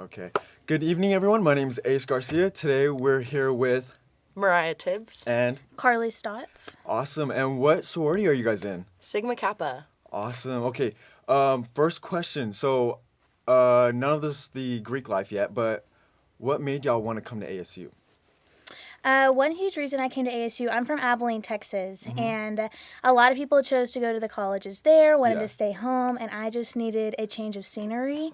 Okay. Good evening, everyone. My name is Ace Garcia. Today we're here with Mariah Tibbs. and Carly Stotts. awesome. And what sorority are you guys in? Sigma Kappa. Awesome. Okay. First question. So, none of this the Greek life yet, but what made y'all want to come to ASU? One huge reason I came to ASU, I'm from Abilene, Texas, and a lot of people chose to go to the colleges there, wanted Yeah. to stay home, and I just needed a change of scenery.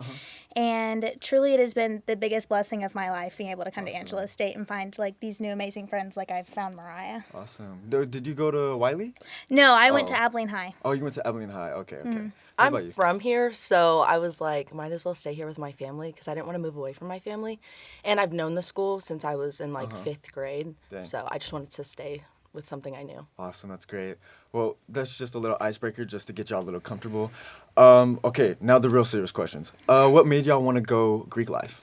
And truly, it has been the biggest blessing of my life being able to come to Angelo State and find like these new amazing friends like I've found Mariah. Awesome. Did you go to Wiley? No, I went Oh. to Abilene High. Oh, you went to Abilene High. Okay. Okay. What about I'm you? from here, so I was like, might as well stay here with my family because I didn't want to move away from my family. And I've known the school since I was in like fifth grade. Dang. So I just wanted to stay with something I knew. Awesome. That's great. Well, that's just a little icebreaker just to get y'all a little comfortable. Okay. Now the real serious questions. What made y'all want to go Greek life?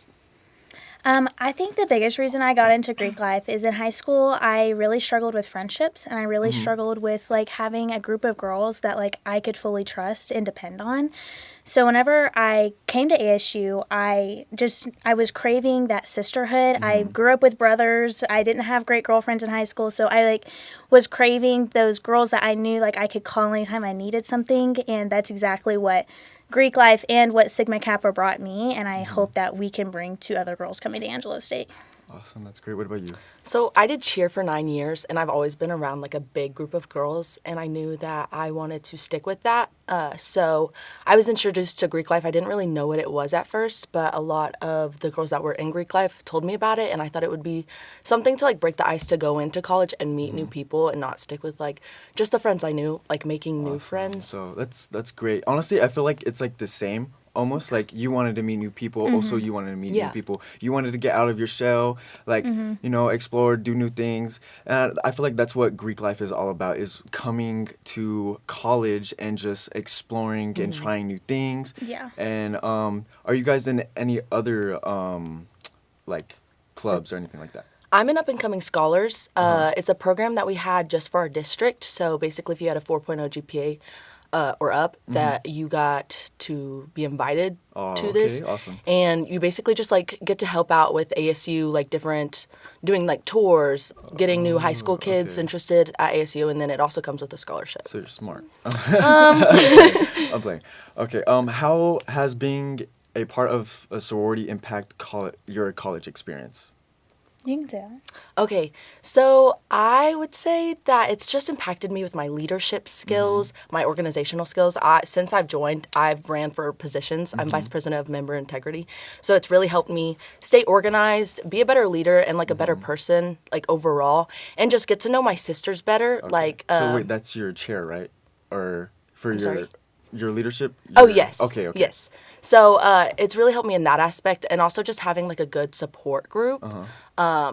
I think the biggest reason I got into Greek life is in high school, I really struggled with friendships and I really struggled with like having a group of girls that like I could fully trust and depend on. So whenever I came to ASU, I was craving that sisterhood. I grew up with brothers. I didn't have great girlfriends in high school, so I like was craving those girls that I knew like I could call anytime I needed something, and that's exactly what Greek life and what Sigma Kappa brought me, and I hope that we can bring to other girls coming to Angelo State. Awesome. That's great. What about you? So I did cheer for 9 years, and I've always been around like a big group of girls, and I knew that I wanted to stick with that. So I was introduced to Greek life. I didn't really know what it was at first, but a lot of the girls that were in Greek life told me about it, and I thought it would be something to like break the ice to go into college and meet new people and not stick with like just the friends I knew, like making new friends. So that's great. Honestly, I feel like it's like the same. Almost like you wanted to meet new people, also you wanted to meet new Yeah. people. You wanted to get out of your shell, like, explore, do new things. And I feel like that's what Greek life is all about, is coming to college and just exploring and trying new things. Yeah. And are you guys in any other, like, clubs or anything like that? I'm an up-and-coming scholars. It's a program that we had just for our district. So basically, if you had a 4.0 GPA or up, that you got to be invited to this. Okay, awesome. And you basically just like get to help out with ASU, like doing like tours, getting new high school kids okay. interested at ASU, and then it also comes with a scholarship. So you're smart. I'm playing. Okay. How has being a part of a sorority impact your college experience? You can say that. Okay, so I would say that it's just impacted me with my leadership skills, my organizational skills. Since I've joined, I've ran for positions. I'm vice president of member integrity. So it's really helped me stay organized, be a better leader, and like a better person, like overall, and just get to know my sisters better. Okay. Like, So wait, that's your chair, right? Or for your sorry? your leadership? Oh, Your- yes. Okay. Yes. So it's really helped me in that aspect, and also just having like a good support group. Yeah.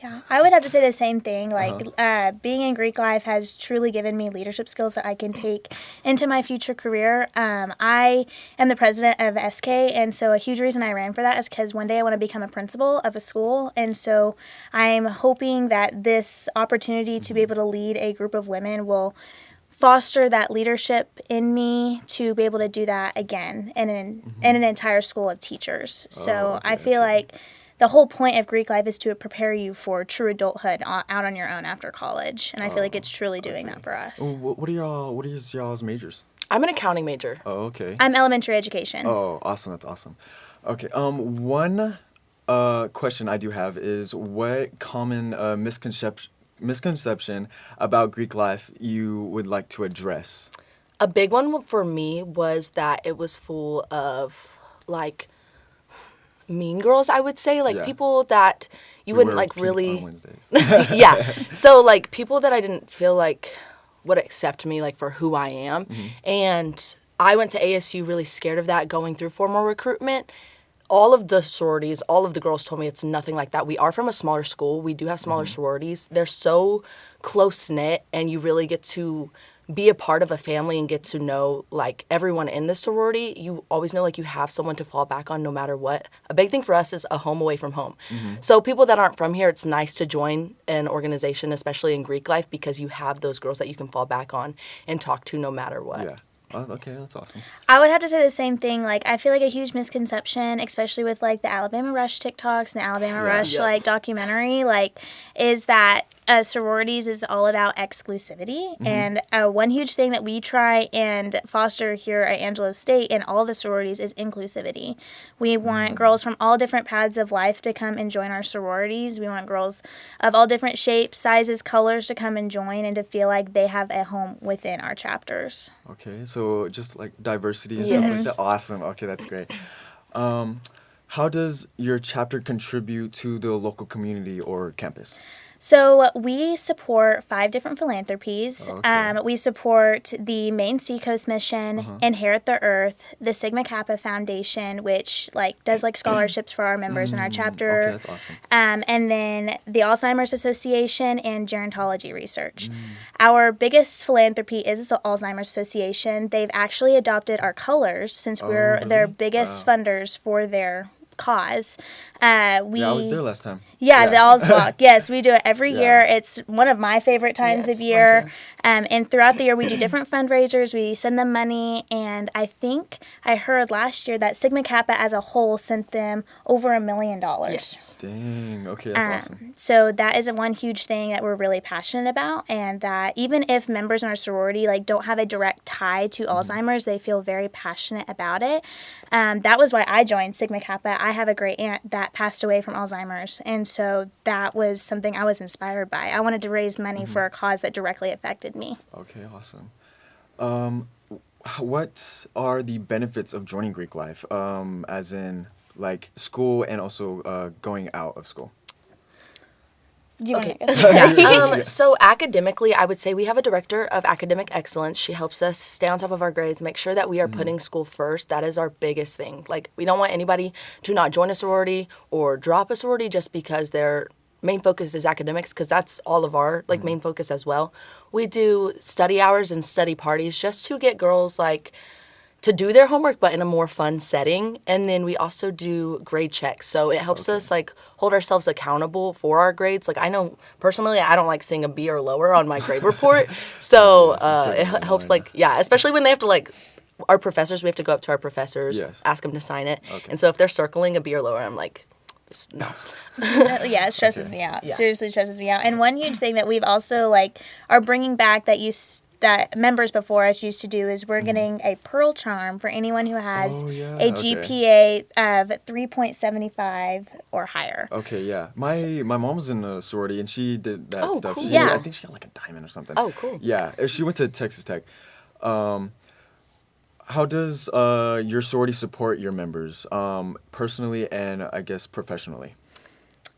Yeah, I would have to say the same thing. Like, being in Greek life has truly given me leadership skills that I can take into my future career. I am the president of SK, and so a huge reason I ran for that is because one day I want to become a principal of a school, and so I'm hoping that this opportunity to be able to lead a group of women will foster that leadership in me to be able to do that again in an entire school of teachers. So I feel like the whole point of Greek life is to prepare you for true adulthood out on your own after college, and I feel like it's truly doing that for us. What are y'all's majors? I'm an accounting major. Oh, okay. I'm elementary education. Oh, awesome. That's awesome. Okay. One question I do have is what common misconception about Greek life you would like to address? A big one for me was that it was full of like mean girls, I would say, like Yeah. people that you We wouldn't wear like pink really on Wednesdays. yeah. So like people that I didn't feel like would accept me like for who I am. And I went to ASU really scared of that going through formal recruitment. All of the sororities, all of the girls told me it's nothing like that. We are from a smaller school. We do have smaller sororities. They're so close-knit, and you really get to be a part of a family and get to know like everyone in the sorority. You always know like you have someone to fall back on no matter what. A big thing for us is a home away from home. So people that aren't from here, it's nice to join an organization, especially in Greek life, because you have those girls that you can fall back on and talk to no matter what. Yeah. Oh, okay, that's awesome. I would have to say the same thing. Like, I feel like a huge misconception, especially with like the Alabama Rush TikToks and the Alabama Rush like documentary, like, is that sororities is all about exclusivity. And one huge thing that we try and foster here at Angelo State and all the sororities is inclusivity. We want girls from all different paths of life to come and join our sororities. We want girls of all different shapes, sizes, colors to come and join and to feel like they have a home within our chapters. Okay, so just like diversity and stuff like that. Awesome. Okay, that's great. How does your chapter contribute to the local community or campus? So we support 5 different philanthropies. Okay. We support the Maine Seacoast Mission, Inherit the Earth, the Sigma Kappa Foundation, which like does like scholarships for our members in our chapter. Okay, that's awesome. And then the Alzheimer's Association and Gerontology Research. Our biggest philanthropy is the Alzheimer's Association. They've actually adopted our colors since we're their biggest funders for their cause. I was there last time. Yeah, the Alls Walk. Yes, we do it every year. It's one of my favorite times of year. And throughout the year, we do different fundraisers. We send them money. And I think I heard last year that Sigma Kappa as a whole sent them over $1 million. Yes. Dang. Okay, that's awesome. So that is one huge thing that we're really passionate about. And that even if members in our sorority like don't have a direct tie to Alzheimer's, they feel very passionate about it. That was why I joined Sigma Kappa. I have a great aunt that passed away from Alzheimer's. And so that was something I was inspired by. I wanted to raise money for a cause that directly affected me. Okay, awesome. What are the benefits of joining Greek life, as in like school and also going out of school? Do you want to go? So academically, I would say we have a director of academic excellence. She helps us stay on top of our grades, make sure that we are putting school first. That is our biggest thing. Like, we don't want anybody to not join a sorority or drop a sorority just because their main focus is academics, because that's all of our like main focus as well. We do study hours and study parties just to get girls like to do their homework, but in a more fun setting. And then we also do grade checks. So it helps us like hold ourselves accountable for our grades. Like, I know personally, I don't like seeing a B or lower on my grade report. So it helps like, especially when they have to like, our professors, we have to go up to our professors, ask them to sign it. And so if they're circling a B or lower, I'm like, no. Yeah, it stresses me out. Yeah. Seriously stresses me out. And one huge thing that we've also like are bringing back that that members before us used to do is we're getting a Pearl Charm for anyone who has a GPA of 3.75 or higher. Okay, yeah. My mom was in a sorority and she did that stuff. Cool. I think she got like a diamond or something. Oh, cool. Yeah, she went to Texas Tech. How does your sorority support your members, personally and I guess professionally?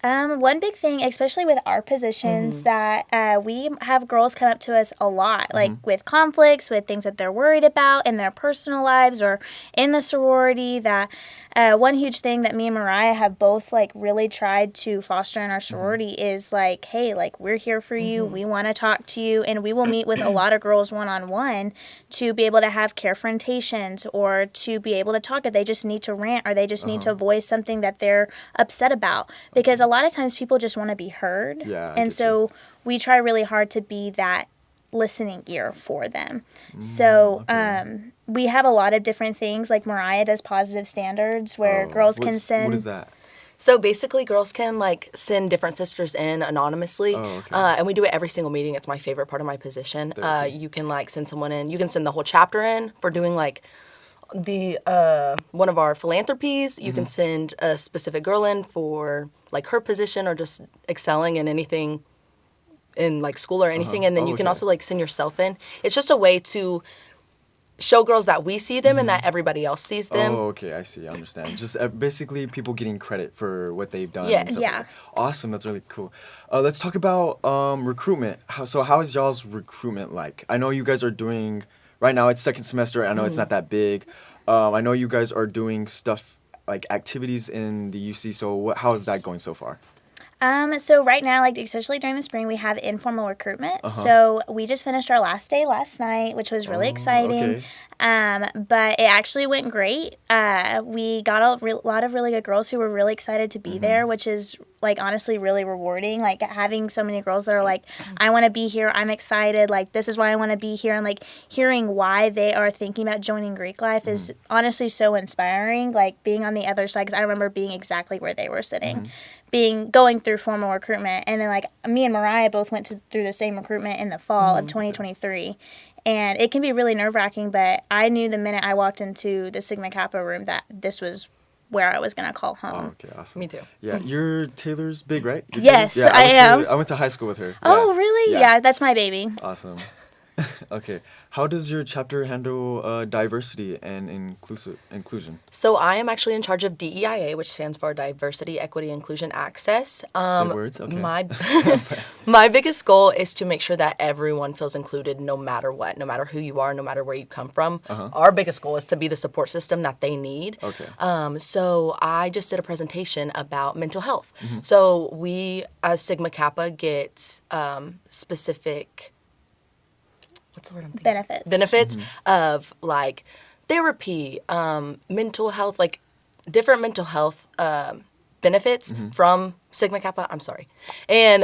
One big thing, especially with our positions, that we have girls come up to us a lot, like with conflicts, with things that they're worried about in their personal lives or in the sorority. That one huge thing that me and Mariah have both like really tried to foster in our sorority is like, hey, like, we're here for you. We want to talk to you, and we will meet with a lot of girls one-on-one to be able to have confrontations or to be able to talk if they just need to rant or they just need to voice something that they're upset about, because a lot of times people just want to be heard. And so we try really hard to be that listening ear for them. So we have a lot of different things. Like, Mariah does positive standards where girls can send. What is that? So basically, girls can like send different sisters in anonymously, and we do it every single meeting. It's my favorite part of my position. You can like send someone in. You can send the whole chapter in for doing like the one of our philanthropies. You can send a specific girl in for like her position or just excelling in anything in like school or anything, and then you can also like send yourself in. It's just a way to show girls that we see them and that everybody else sees them. Oh, okay, I see, I understand. Just basically people getting credit for what they've done. Yes. Yeah. Awesome, that's really cool. Let's talk about recruitment. How is y'all's recruitment like? I know you guys are doing, right now it's second semester, I know it's not that big. I know you guys are doing stuff like activities in the UC, so how is that going so far? So right now, like especially during the spring, we have informal recruitment. So we just finished our last day last night, which was really exciting. But it actually went great. We got a lot of really good girls who were really excited to be there, which is like honestly really rewarding. Like having so many girls that are like, I want to be here. I'm excited. Like this is why I want to be here. And like hearing why they are thinking about joining Greek life is honestly so inspiring. Like being on the other side, because I remember being exactly where they were sitting. Going through formal recruitment, and then like me and Mariah both went through the same recruitment in the fall of 2023, and it can be really nerve-wracking, but I knew the minute I walked into the Sigma Kappa room that this was where I was going to call home. Oh, okay, awesome. Me too. Yeah, you're Taylor's big, right? You're Yes, Taylor's? Yeah, I am. I went to high school with her. Oh, Yeah. really? Yeah, that's my baby. Awesome. Okay. How does your chapter handle diversity and inclusion? So I am actually in charge of DEIA, which stands for Diversity, Equity, Inclusion, Access. Big words? Okay. My biggest goal is to make sure that everyone feels included no matter what, no matter who you are, no matter where you come from. Our biggest goal is to be the support system that they need. Okay. So I just did a presentation about mental health. So we, as Sigma Kappa, get specific... what's the word I'm thinking? Benefits of like therapy, mental health, like different mental health benefits from Sigma Kappa. I'm sorry. And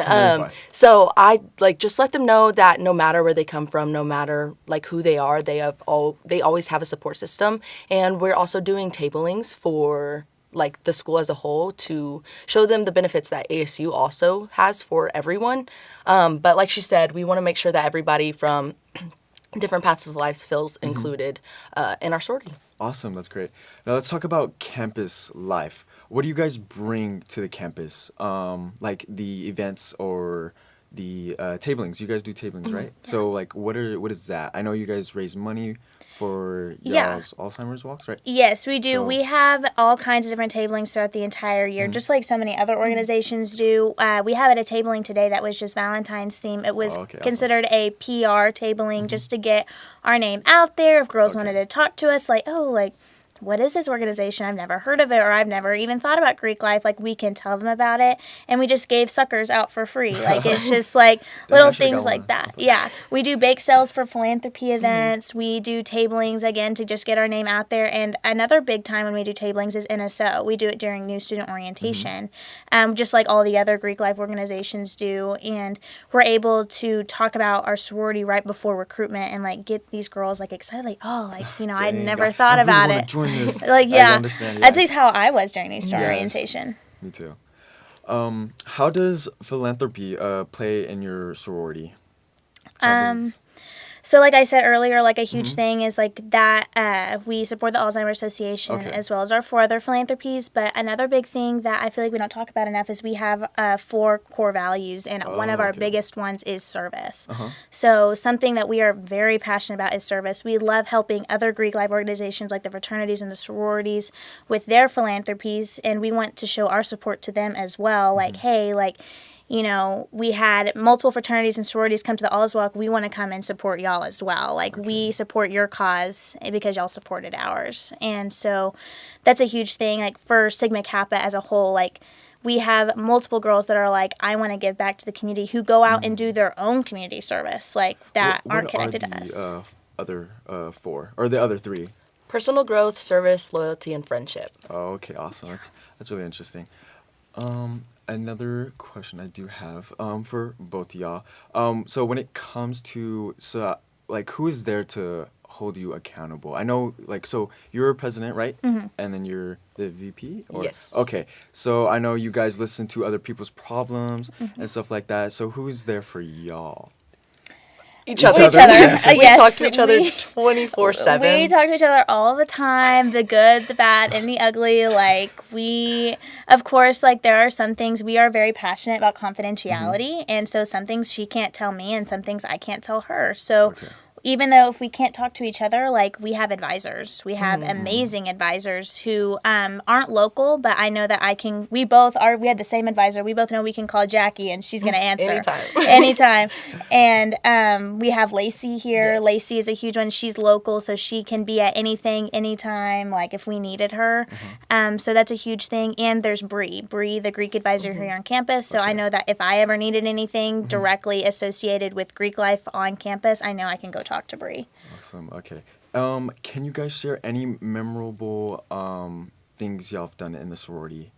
so I like just let them know that no matter where they come from, no matter like who they are, they always have a support system. And we're also doing tablings for like the school as a whole to show them the benefits that ASU also has for everyone. But like she said, we want to make sure that everybody from different paths of life feels included in our sorority. Awesome, that's great. Now let's talk about campus life. What do you guys bring to the campus? Like the events or the tablings. You guys do tablings, right? Yeah. So like what is that? I know you guys raise money for y'all's Alzheimer's walks, right? Yes, we do. So, we have all kinds of different tablings throughout the entire year, just like so many other organizations do. We have a tabling today that was just Valentine's theme. It was considered a PR tabling just to get our name out there. If girls wanted to talk to us, like, oh, like, what is this organization? I've never heard of it, or I've never even thought about Greek life. Like, we can tell them about it. And we just gave suckers out for free. Like, it's just like little things like that. Yeah. We do bake sales for philanthropy events. We do tablings, again, to just get our name out there. And another big time when we do tablings is NSO. We do it during new student orientation, just like all the other Greek life organizations do. And we're able to talk about our sorority right before recruitment and, like, get these girls, like, excited. Like, oh, like, you know, I never thought about it. Like, yeah, that's how I was during Easter orientation. Me too. How does philanthropy play in your sorority? So like I said earlier, like a huge thing is like that we support the Alzheimer's Association as well as our 4 other philanthropies. But another big thing that I feel like we don't talk about enough is we have 4 core values, and one of our biggest ones is service. So something that we are very passionate about is service. We love helping other Greek life organizations like the fraternities and the sororities with their philanthropies, and we want to show our support to them as well. Like, hey, like, you know, we had multiple fraternities and sororities come to the All's Walk. We want to come and support y'all as well. Like, we support your cause because y'all supported ours. And so that's a huge thing. Like, for Sigma Kappa as a whole, like, we have multiple girls that are like, I want to give back to the community, who go out and do their own community service, like, that aren't connected to us. Other 4 or the other 3? Personal growth, service, loyalty, and friendship. Oh, okay, awesome. That's really interesting. Another question I do have for both of y'all. So when it comes to who is there to hold you accountable? I know, like, so you're president, right? And then you're the VP? Yes. Okay. So I know you guys listen to other people's problems and stuff like that. So who's there for y'all? Each other. Yes. We talk to each other 24/7. We talk to each other all the time, the good, the bad, and the ugly. Like, we, of course, like, there are some things we are very passionate about confidentiality, and so some things she can't tell me and some things I can't tell her. So even though if we can't talk to each other, like, we have advisors. We have amazing advisors who aren't local, but I know that we had the same advisor. We both know we can call Jackie and she's going to answer. Anytime. And we have Lacey here. Yes. Lacey is a huge one. She's local, so she can be at anything, anytime, like, if we needed her. So that's a huge thing. And there's Bree, the Greek advisor here on campus. So I know that if I ever needed anything directly associated with Greek life on campus, I know I can go talk to Bree. Awesome. Okay. Can you guys share any memorable things y'all have done in the sorority?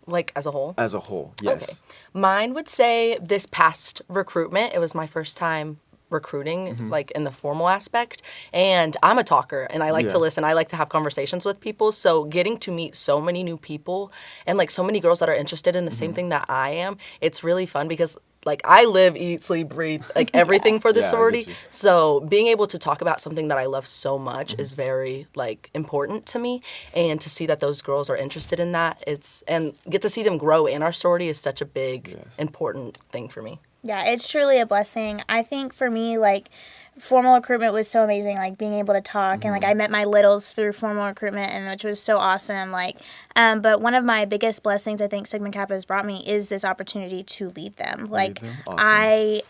Like, as a whole? As a whole, yes. Okay. Mine would say this past recruitment, it was my first time recruiting, like, in the formal aspect. And I'm a talker, and I like to listen. I like to have conversations with people. So getting to meet so many new people and, like, so many girls that are interested in the same thing that I am, it's really fun because, like, I live, eat, sleep, breathe, like, everything for the sorority. So being able to talk about something that I love so much is very, like, important to me. And to see that those girls are interested in that, and get to see them grow in our sorority is such a big, important thing for me. Yeah, it's truly a blessing. I think for me, like, formal recruitment was so amazing, like, being able to talk. And, like, I met my littles through formal recruitment, and which was so awesome. Like, but one of my biggest blessings I think Sigma Kappa has brought me is this opportunity to lead them. Like, Awesome.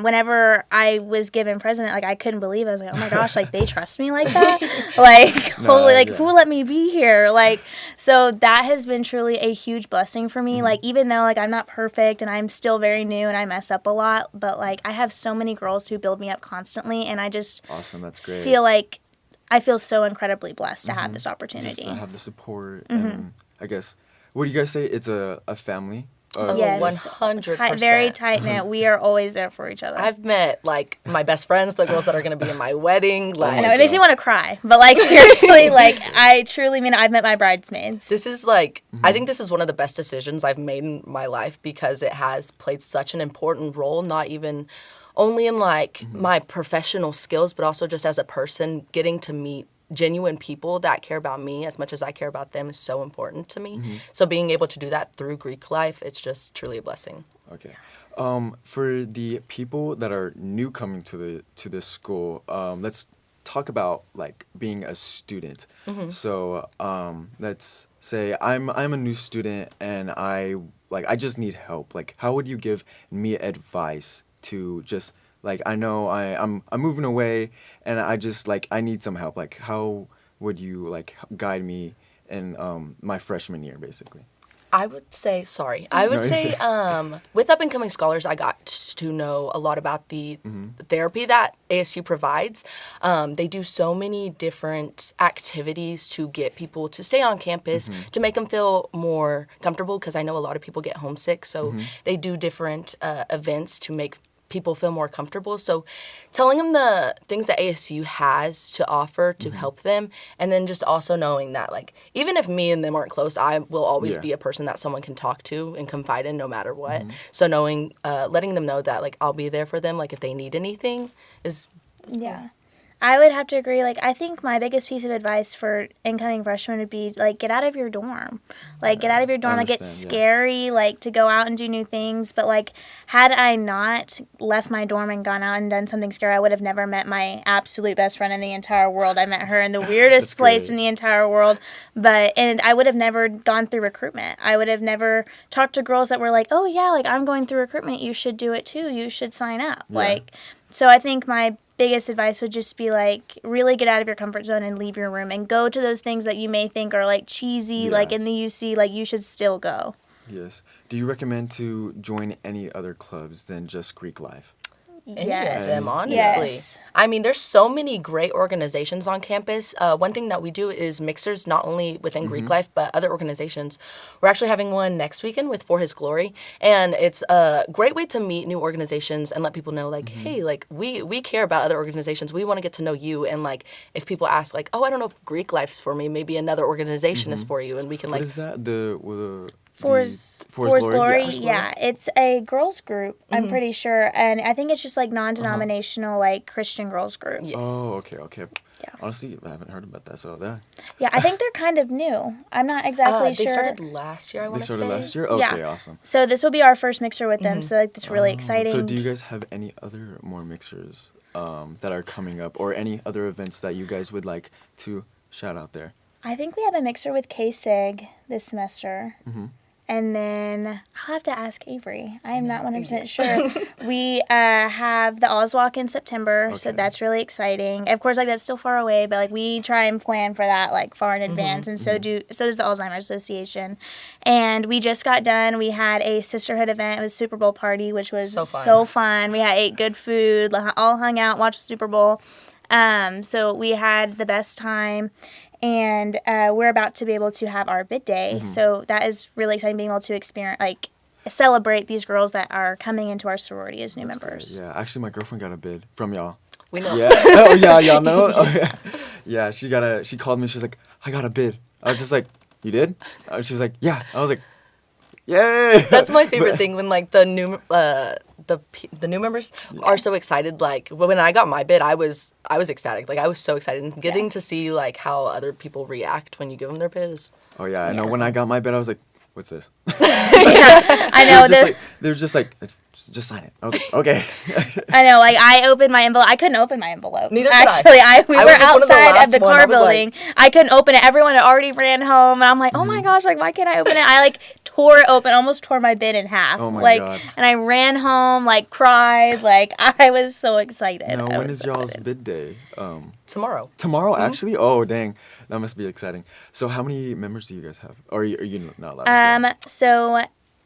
Whenever I was given president, like, I couldn't believe it. I was like, oh my gosh, like, they trust me like that? Like, holy, like, who let me be here? Like, so that has been truly a huge blessing for me. Like, even though, like, I'm not perfect and I'm still very new and I mess up a lot, but, like, I have so many girls who build me up constantly, and I just Awesome, that's great. feel like I feel so incredibly blessed to have this opportunity. Just to have the support, and I guess, what do you guys say? It's a family? Yes, 100%. Very tight-knit. We are always there for each other. I've met, like, my best friends, the girls that are going to be in my wedding. Like, I know, it makes me want to cry. But, like, seriously, like, I truly mean I've met my bridesmaids. this is, like, I think this is one of the best decisions I've made in my life because it has played such an important role, not even only in, like, my professional skills, but also just as a person, getting to meet genuine people that care about me as much as I care about them is so important to me. So being able to do that through Greek life, it's just truly a blessing. Okay. For the people that are new coming to this school, let's talk about, like, being a student. So let's say I'm a new student and I just need help. Like, how would you give me advice to just, like, I know I'm moving away and I just, like, I need some help. Like, how would you, like, guide me in my freshman year, basically? I would say, with up-and-coming scholars, I got to know a lot about the therapy that ASU provides. They do so many different activities to get people to stay on campus, to make them feel more comfortable, because I know a lot of people get homesick, so they do different events to make people feel more comfortable. So telling them the things that ASU has to offer to help them, and then just also knowing that, like, even if me and them aren't close, I will always be a person that someone can talk to and confide in no matter what. So knowing, letting them know that, like, I'll be there for them, like, if they need anything is... Yeah. I would have to agree. Like, I think my biggest piece of advice for incoming freshmen would be, like, get out of your dorm. Like, get out of your dorm. Like, it's scary, like, to go out and do new things. But, like, had I not left my dorm and gone out and done something scary, I would have never met my absolute best friend in the entire world. I met her in the weirdest place in the entire world. And I would have never gone through recruitment. I would have never talked to girls that were like, oh, yeah, like, I'm going through recruitment. You should do it, too. You should sign up. Yeah. Like, so I think my biggest advice would just be, like, really get out of your comfort zone and leave your room and go to those things that you may think are, like, cheesy, like in the UC, like, you should still go. Yes. Do you recommend to join any other clubs than just Greek life? Any of them, honestly. Yes. I mean, there's so many great organizations on campus. One thing that we do is mixers, not only within Greek life, but other organizations. We're actually having one next weekend with For His Glory, and it's a great way to meet new organizations and let people know, like, hey, like, we care about other organizations. We want to get to know you, and, like, if people ask, like, oh, I don't know if Greek life's for me, maybe another organization is for you, and we can, like... What is that? For His Glory, yeah. It's a girls group, I'm pretty sure. And I think it's just, like, non-denominational, like, Christian girls group. Yes. Oh, okay. Yeah. Honestly, I haven't heard about that, so that... Yeah, I think they're kind of new. I'm not exactly sure. They started last year, I want to say. They started last year? Okay, awesome. So this will be our first mixer with them, so, like, it's really exciting. So do you guys have any other more mixers that are coming up, or any other events that you guys would like to shout out there? I think we have a mixer with K-Sig this semester. And then I'll have to ask Avery. I am not 100% sure. We have the Ozwalk in September, so that's really exciting. Of course, like, that's still far away, but, like, we try and plan for that, like, far in advance, and so does the Alzheimer's Association. And we just got done. We had a sisterhood event. It was Super Bowl party, which was so fun. We ate good food, all hung out, watched the Super Bowl. So we had the best time. And we're about to be able to have our bid day. So that is really exciting, being able to experience, like, celebrate these girls that are coming into our sorority as new members. Great. Yeah, actually, my girlfriend got a bid from y'all. We know. Yeah. Oh, yeah, y'all know? Oh, yeah. Yeah, she called me. She was like, I got a bid. I was just like, you did? She was like, yeah. I was like, yay. That's my favorite thing when like the new new members are so excited. Like when I got my bid, I was ecstatic. Like I was so excited, and getting to see like how other people react when you give them their bid is. Oh yeah, I know. When I got my bid, I was like, what's this? I know. They were just like, just sign it. I was like, okay. I know. Like I opened my envelope. I couldn't open my envelope. Neither could Actually, we I were was, like, one of the outside of last the one. I car was building. like- I couldn't open it. Everyone had already ran home, and I'm like, oh my gosh, like why can't I open it? I like tore it open, almost tore my bid in half. Oh my like, God. And I ran home, like cried, like I was so excited. No, I when was is so y'all's excited. bid day? Tomorrow. Tomorrow, actually? Oh, dang. That must be exciting. So how many members do you guys have? Or are you not allowed to say? So,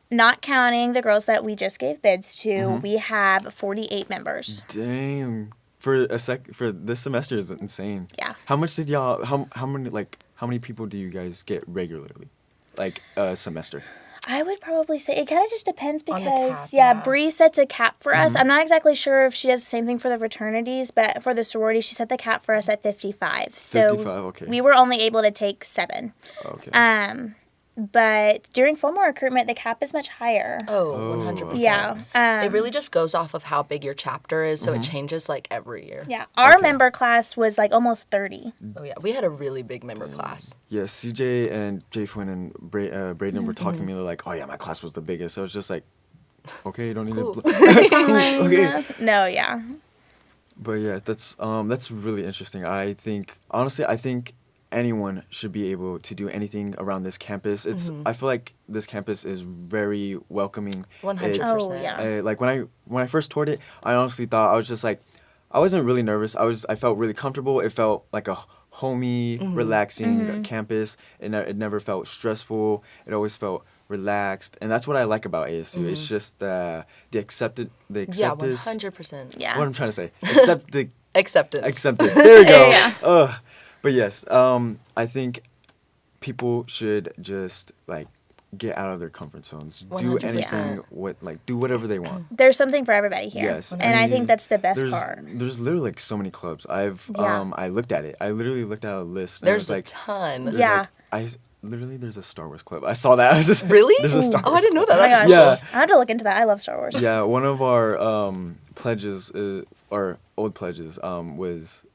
not counting the girls that we just gave bids to, we have 48 members. Dang. For this semester is insane. Yeah. How much did y'all, how many people do you guys get regularly? Like a semester? I would probably say it kind of just depends On the because, cap, yeah. Bree sets a cap for us. I'm not exactly sure if she does the same thing for the fraternities, but for the sorority, she set the cap for us at 55. So 55, okay. we were only able to take 7. Okay. But during formal recruitment, the cap is much higher. Oh, 100%. Yeah. It really just goes off of how big your chapter is, so it changes like every year. Yeah. Our member class was like almost 30. Oh yeah, we had a really big member class. Yeah, CJ and Jay Flynn and Braden were talking to me. They're like, oh yeah, my class was the biggest. So I was just like, okay, you don't need Cool. to. Okay. No, yeah. But yeah, that's really interesting. Honestly, I think anyone should be able to do anything around this campus. I feel like this campus is very welcoming. 100%. Oh, yeah. Like when I first toured it, I honestly thought I was just like, I wasn't really nervous. I felt really comfortable. It felt like a homey, relaxing campus, and it never felt stressful. It always felt relaxed, and that's what I like about ASU. It's just the Yeah, acceptance. 100%. Yeah. What I'm trying to say, Acceptance. acceptance. There we go. Yeah. But yes, I think people should just like get out of their comfort zones. Do 100%. anything. Do whatever they want. There's something for everybody here. Yes, And I think that's the best there's, part. There's literally like so many clubs. Yeah. I looked at it. I literally looked at a list. And There's it was a like, ton. there's Yeah. there's a Star Wars club. I saw that. I was just Really? There's a Star Wars. Oh, I didn't know club. that. Oh my That's gosh. Yeah. I have to look into that. I love Star Wars. Yeah, one of our pledges, or old pledges, was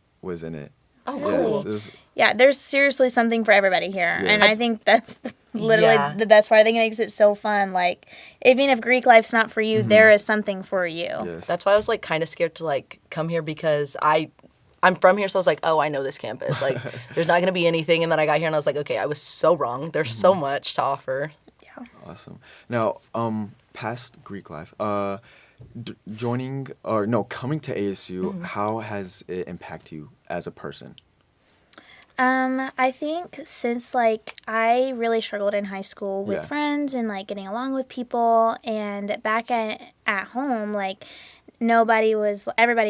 in it. Oh, Yeah, cool. it was- Yeah, there's seriously something for everybody here. Yes. And I think that's literally Yeah. the best part. I think it makes it so fun. Like, even if Greek life's not for you, there is something for you. yes. That's why I was like kind of scared to like come here because I'm from here, so I was like, oh, I know this campus. Like, there's not gonna be anything. And then I got here and I was like, okay, I was so wrong. There's so much to offer. Awesome. Now, past Greek life, coming to ASU, how has it impacted you as a person? I think since like I really struggled in high school with Yeah. friends and like getting along with people, and back at home, like everybody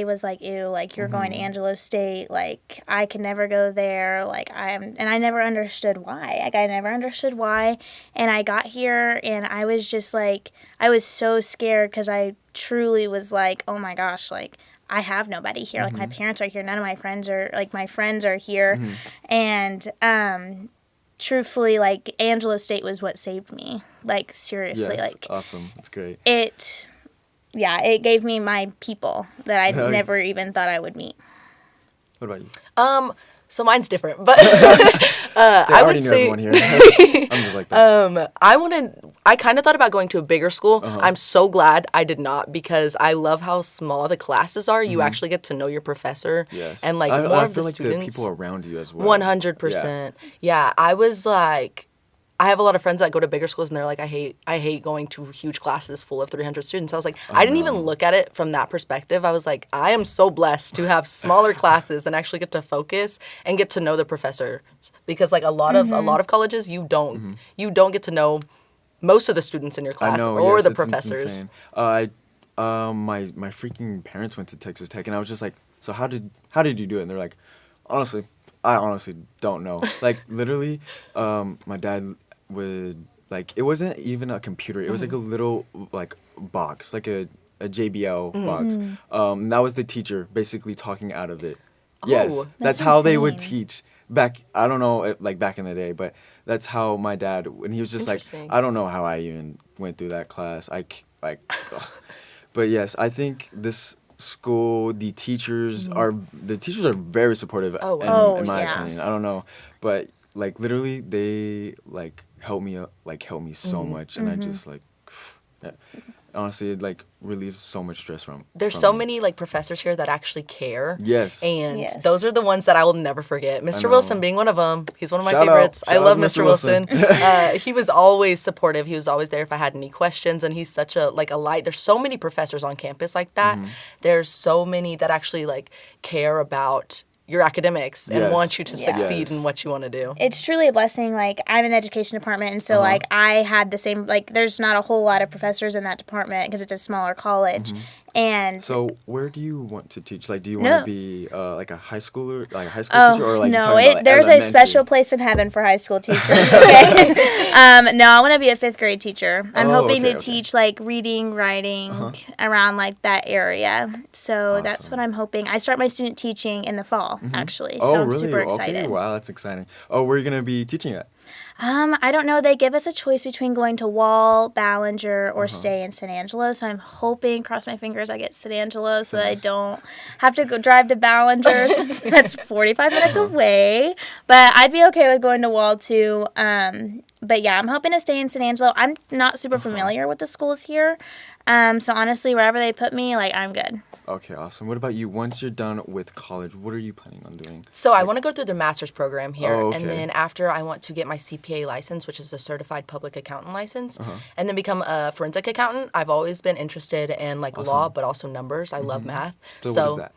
was like, ew, like you're going to Angelo State, like I can never go there, and I never understood why. Like I never understood why, and I got here and I was just like, I was so scared because I truly was like, oh my gosh, like I have nobody here. Like my parents are here, none of my friends are here, and truthfully, like Angelo State was what saved me. Like seriously, Yes, like awesome. That's great. it gave me my people that I Okay. never even thought I would meet. What about you? So mine's different, but I I already would knew say everyone here. I'm just like that. I kind of thought about going to a bigger school. Uh-huh. I'm so glad I did not because I love how small the classes are. You actually get to know your professor Yes. and like I more I of feel the like students. the people around you as well. 100%. Yeah, I was like, I have a lot of friends that go to bigger schools and they're like, I hate going to huge classes full of 300 students. I was like, I didn't even look at it from that perspective. I was like, I am so blessed to have smaller classes and actually get to focus and get to know the professors because like a lot of colleges you don't get to know most of the students in your class I know, or yes, the it's professors. insane. My freaking parents went to Texas Tech, and I was just like, so how did you do it? And they're like, honestly, I honestly don't know. Like literally, my dad would like it wasn't even a computer. It was like a little like box, like a JBL box. That was the teacher basically talking out of it. Yes, Oh, that's that's how they would insane. teach back. I don't know, like back in the day, but that's how my dad. When he was just like, Interesting. I don't know how I even went through that class. Like, ugh. But yes, I think this school, the teachers are very supportive. Oh, wow. In my yeah. opinion, I don't know, but like literally they like help me so much, and I just like. Yeah. Honestly, it like relieves so much stress from. There's from so me. many like professors here that actually care. Yes. And Yes. those are the ones that I will never forget. Mr. know. Wilson being one of them. He's one of my Shout out. favorites. I Shout out love to Mr. Mr. Wilson. Wilson. He was always supportive. He was always there if I had any questions, and he's such a like a light. There's so many professors on campus like that. There's so many that actually like care about your academics and Yes. want you to succeed Yes. in what you want to do. It's truly a blessing. Like, I'm in the education department, and so like I had the same, like, there's not a whole lot of professors in that department because it's a smaller college. And So where do you want to teach? Like, do you No. want to be like a high schooler, teacher, or like you're no, talking about, like, there's a elementary? special place in heaven for high school teachers. Okay, no, I want to be a 5th grade teacher. I'm Oh, hoping okay, to okay. teach like reading, writing around like that area. So that's what I'm hoping. I start my student teaching in the fall, actually. So Oh, I'm really? super excited. Okay, wow, that's exciting. Oh, where are you gonna be teaching at? I don't know. They give us a choice between going to Wall, Ballinger, or stay in San Angelo. So I'm hoping, cross my fingers, I get San Angelo so that I don't have to go drive to Ballinger. That's 45 minutes away. But I'd be okay with going to Wall too. But yeah, I'm hoping to stay in San Angelo. I'm not super familiar with the schools here. So honestly, wherever they put me, like, I'm good. Okay, awesome. What about you? Once you're done with college, what are you planning on doing? So I want to go through the master's program here, Oh, okay. and then after I want to get my CPA license, which is a certified public accountant license, and then become a forensic accountant. I've always been interested in like law, but also numbers. I love math. So what is that?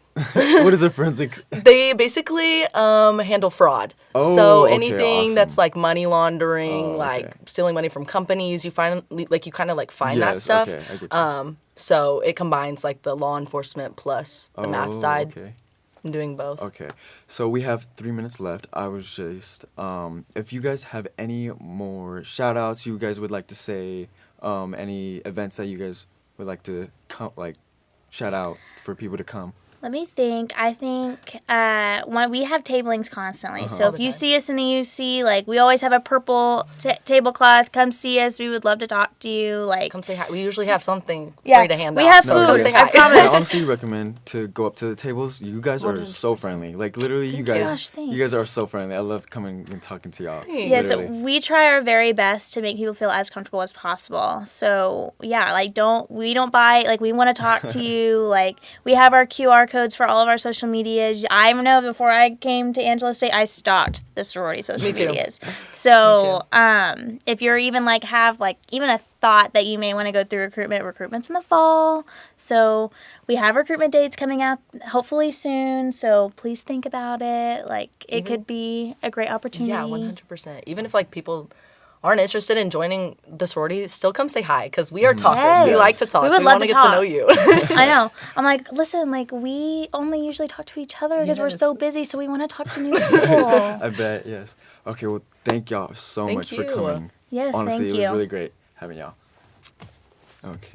What is a forensic? They basically handle fraud. Oh, so okay, anything that's awesome. like money laundering, Oh, okay. like stealing money from companies, you find like you kind of like find that Yes, stuff. okay, I get you. So it combines like the law enforcement plus the math Oh, side. Okay. I'm doing both. Okay, so we have 3 minutes left. I was just, if you guys have any more shout outs you guys would like to say, any events that you guys would like to come, like, shout out for people to come. Let me think. I think when we have tablings constantly. So All if the you time. see us in the UC, like, we always have a purple tablecloth. Come see us. We would love to talk to you. Like, Come say hi. We usually have something Yeah, free to hand we out. have so food. Come say I hi. promise. I honestly recommend to go up to the tables. You guys are so friendly. Like literally, you guys, Gosh, thanks. you guys are so friendly. I love coming and talking to y'all. yes, Literally. we try our very best to make people feel as comfortable as possible. So yeah, like we don't buy, like, we want to talk to you. Like, we have our QR codes for all of our social medias. I know before I came to Angelo State, I stalked the sorority social Me too. medias. So if you're even like have like even a thought that you may want to go through recruitment's in the fall. So we have recruitment dates coming out hopefully soon. So please think about it. Like, it could be a great opportunity. Yeah, 100%. Even if like people aren't interested in joining the sorority, still come say hi because we are talkers. We Yes. like to talk. We would want love to to get to know talk. you. I know. I'm like, listen, like, we only usually talk to each other because we're so Yes. busy, so we want to talk to new people. I bet, yes. Okay, well, thank y'all so Thank much for you. coming. Yes, Honestly, thank it was you. really great having y'all. Okay.